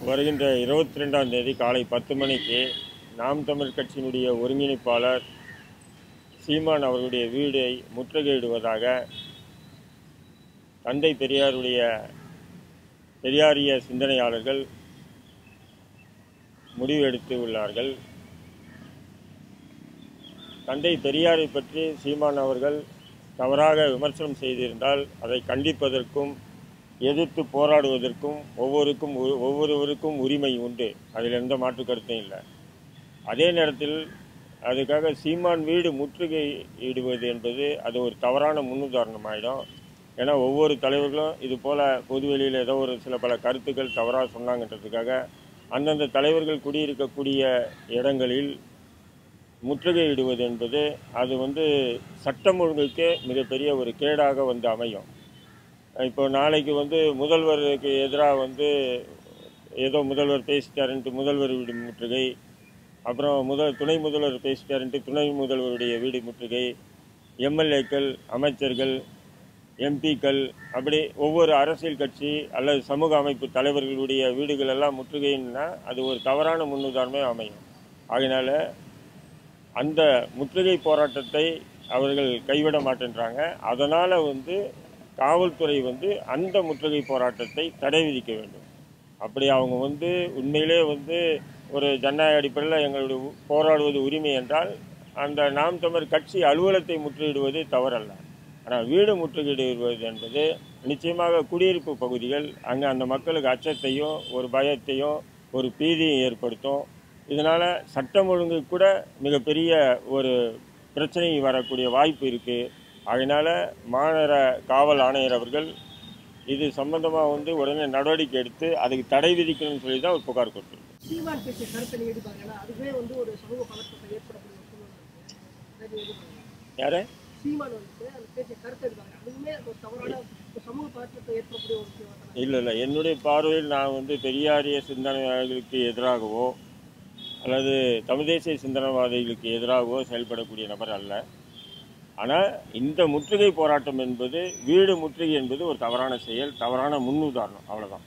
வருகின்ற 22ஆம் தேதி காலை 10 மணிக்கு நாம் தமிழ் கட்சியினுடைய ஒருங்கிணைப்பாளர் சீமான் அவர்களுடைய வீடை முற்றுகையிடுவதாக தந்தை பெரியாரிய சிந்தனையாளர்கள் முடிவு எடுத்து உள்ளார்கள். தந்தை பெரியாரை பற்றி சீமான் அவர்கள் தவறாக விமர்சனம் செய்திருந்தால் அதை கண்டிப்பதற்கும் எதிர்த்து போராடுவதற்கும் ஒவ்வொருவருக்கும் உரிமை உண்டு. அதில் எந்த மாற்று கருத்தும் இல்லை. அதே நேரத்தில் அதுக்காக சீமான் வீடு முற்றுகையிடுவது என்பது அது ஒரு தவறான முன்னுதாரணமாயிடும். ஏன்னா ஒவ்வொரு தலைவர்களும் இது போல் பொதுவெளியில் ஏதோ ஒரு பல கருத்துக்கள் தவறாக சொன்னாங்கன்றதுக்காக அந்தந்த தலைவர்கள் குடியிருக்கக்கூடிய இடங்களில் முற்றுகையிடுவது என்பது அது சட்டம் ஒழுங்குக்கு மிகப்பெரிய ஒரு கேடாக அமையும். இப்போ நாளைக்கு முதல்வருக்கு எதிராக ஏதோ முதல்வர் பேசிட்டாருன்ட்டு முதல்வர் வீடு முற்றுகை, அப்புறம் துணை முதல்வர் பேசிட்டாருன்ட்டு துணை முதல்வருடைய வீடு முற்றுகை, எம்எல்ஏக்கள், அமைச்சர்கள், எம்பிக்கள், அப்படி ஒவ்வொரு அரசியல் கட்சி அல்லது சமூக அமைப்பு தலைவர்களுடைய வீடுகள் எல்லாம் முற்றுகைன்னா அது ஒரு தவறான முன்னுதாரணமே அமையும். ஆகையினால அந்த முற்றுகை போராட்டத்தை அவர்கள் கைவிட மாட்டேன்றாங்க. அதனால் காவல்துறை அந்த முற்றுகை போராட்டத்தை தடை விதிக்க வேண்டும். அப்படி அவங்க உண்மையிலே ஒரு ஜனநாயக அடிப்படையில் எங்களுடைய போராடுவது உரிமை என்றால் அந்த நாம் தமிழர் கட்சி அலுவலகத்தை முற்றுகையிடுவது தவறல்ல. ஆனால் வீடு முற்றுகையிடுவது என்பது நிச்சயமாக குடியிருப்பு பகுதிகள், அங்கே அந்த மக்களுக்கு அச்சத்தையும் ஒரு பயத்தையும் ஒரு பீதியும் ஏற்படுத்தும். இதனால் சட்டம் ஒழுங்கு கூட மிகப்பெரிய ஒரு பிரச்சனை வரக்கூடிய வாய்ப்பு இருக்குது. அதனால் மாநகர காவல் ஆணையர் அவர்கள் இது சம்பந்தமாக உடனே நடவடிக்கை எடுத்து அதுக்கு தடை விதிக்கணும்னு சொல்லி தான் ஒரு புகார் கொடுத்துருக்கு. யாரு இல்லை, என்னுடைய பார்வையில் நான் பெரியாரிய சிந்தனையாளர்களுக்கு எதிராகவோ அல்லது தமிழ் தேசிய சிந்தனைவாதிகளுக்கு எதிராகவோ செயல்படக்கூடிய நபர் அல்ல. ஆனால் இந்த முற்றுகை போராட்டம் என்பது வீடு முற்றுகை என்பது ஒரு தவறான செயல், தவறான முன்னுதாரணம், அவ்வளோதான்.